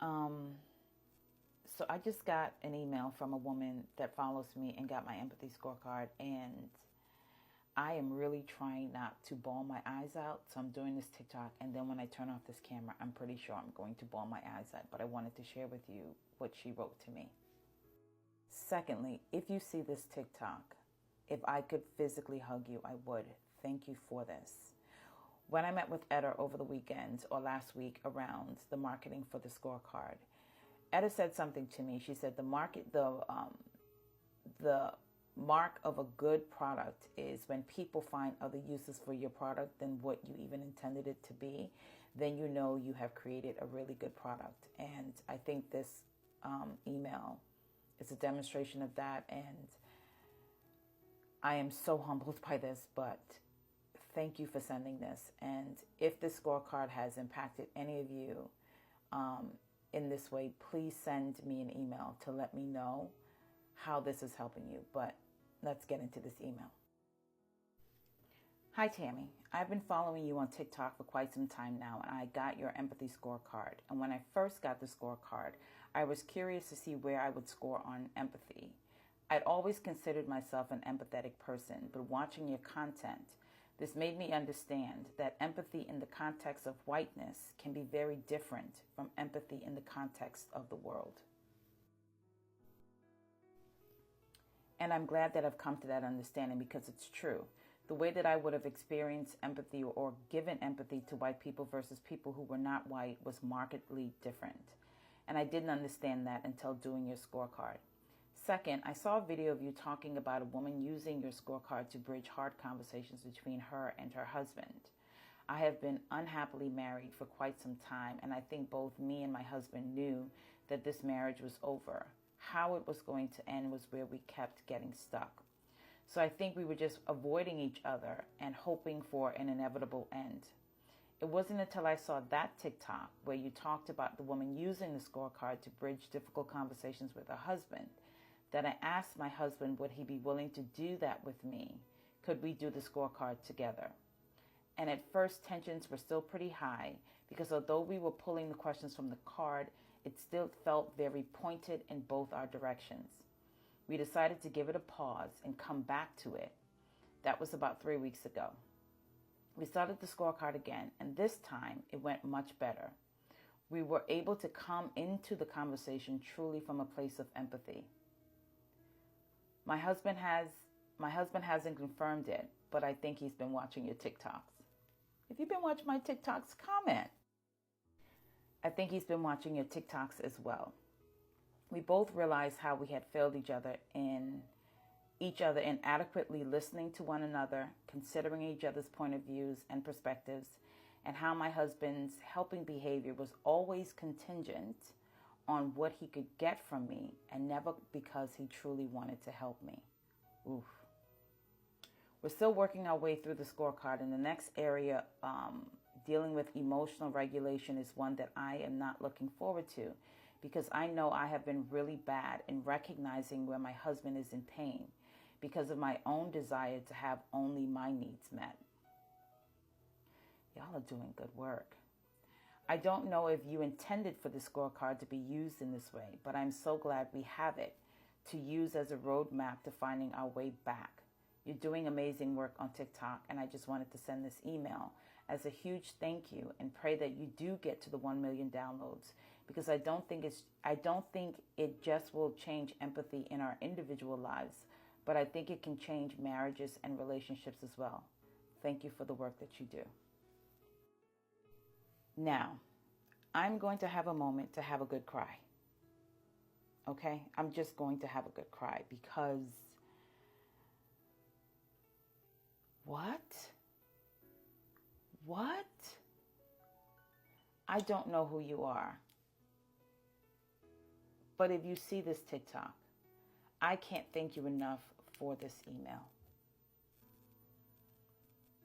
So I just got an email from a woman that follows me and got my empathy scorecard, and I am really trying not to bawl my eyes out. So I'm doing this TikTok, and then when I turn off this camera, I'm pretty sure I'm going to bawl my eyes out. But I wanted to share with you what she wrote to me. Secondly, if you see this TikTok, if I could physically hug you, I would. Thank you for this. When I met with Etta over the weekend or last week around the marketing for the scorecard, Etta said something to me. She said the mark of a good product is when people find other uses for your product than what you even intended it to be. Then you know you have created a really good product. And I think this email is a demonstration of that. And I am so humbled by this, but thank you for sending this. And if this scorecard has impacted any of you in this way, please send me an email to let me know how this is helping you. But let's get into this email. Hi, Tammy. I've been following you on TikTok for quite some time now, and I got your empathy scorecard. And when I first got the scorecard, I was curious to see where I would score on empathy. I'd always considered myself an empathetic person, but watching your content, this made me understand that empathy in the context of whiteness can be very different from empathy in the context of the world. And I'm glad that I've come to that understanding, because it's true. The way that I would have experienced empathy or given empathy to white people versus people who were not white was markedly different. And I didn't understand that until doing your scorecard. Second, I saw a video of you talking about a woman using your scorecard to bridge hard conversations between her and her husband. I have been unhappily married for quite some time, and I think both me and my husband knew that this marriage was over. How it was going to end was where we kept getting stuck. So I think we were just avoiding each other and hoping for an inevitable end. It wasn't until I saw that TikTok where you talked about the woman using the scorecard to bridge difficult conversations with her husband that I asked my husband, would he be willing to do that with me? Could we do the scorecard together? And at first, tensions were still pretty high, because although we were pulling the questions from the card, it still felt very pointed in both our directions. We decided to give it a pause and come back to it. That was about 3 weeks ago. We started the scorecard again, and this time it went much better. We were able to come into the conversation truly from a place of empathy. My husband hasn't confirmed it, but I think he's been watching your TikToks. If you've been watching my TikToks, comment. I think he's been watching your TikToks as well. We both realized how we had failed each other in adequately listening to one another, considering each other's point of views and perspectives, and how my husband's helping behavior was always contingent on what he could get from me and never because he truly wanted to help me. Oof. We're still working our way through the scorecard, and the next area, dealing with emotional regulation, is one that I am not looking forward to, because I know I have been really bad in recognizing where my husband is in pain because of my own desire to have only my needs met. Y'all are doing good work. I don't know if you intended for the scorecard to be used in this way, but I'm so glad we have it to use as a roadmap to finding our way back. You're doing amazing work on TikTok, and I just wanted to send this email as a huge thank you and pray that you do get to the 1 million downloads, because I don't think it just will change empathy in our individual lives, but I think it can change marriages and relationships as well. Thank you for the work that you do. Now, I'm going to have a moment to have a good cry. Okay? I'm just going to have a good cry because What? I don't know who you are. But if you see this TikTok, I can't thank you enough for this email.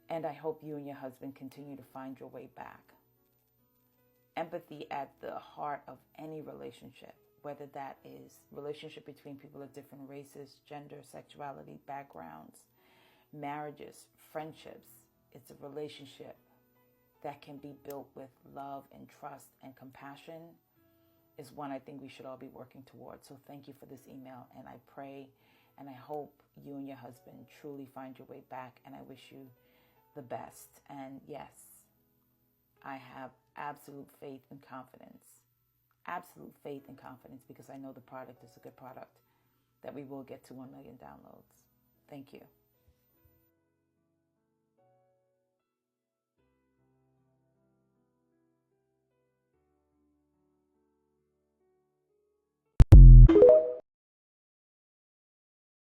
And I hope you and your husband continue to find your way back. Empathy at the heart of any relationship, whether that is relationship between people of different races, gender, sexuality, backgrounds, marriages, friendships. It's a relationship that can be built with love and trust and compassion is one I think we should all be working towards. So thank you for this email, and I pray and I hope you and your husband truly find your way back, and I wish you the best. And yes, I have absolute faith and confidence, because I know the product is a good product, that we will get to 1 million downloads. Thank you.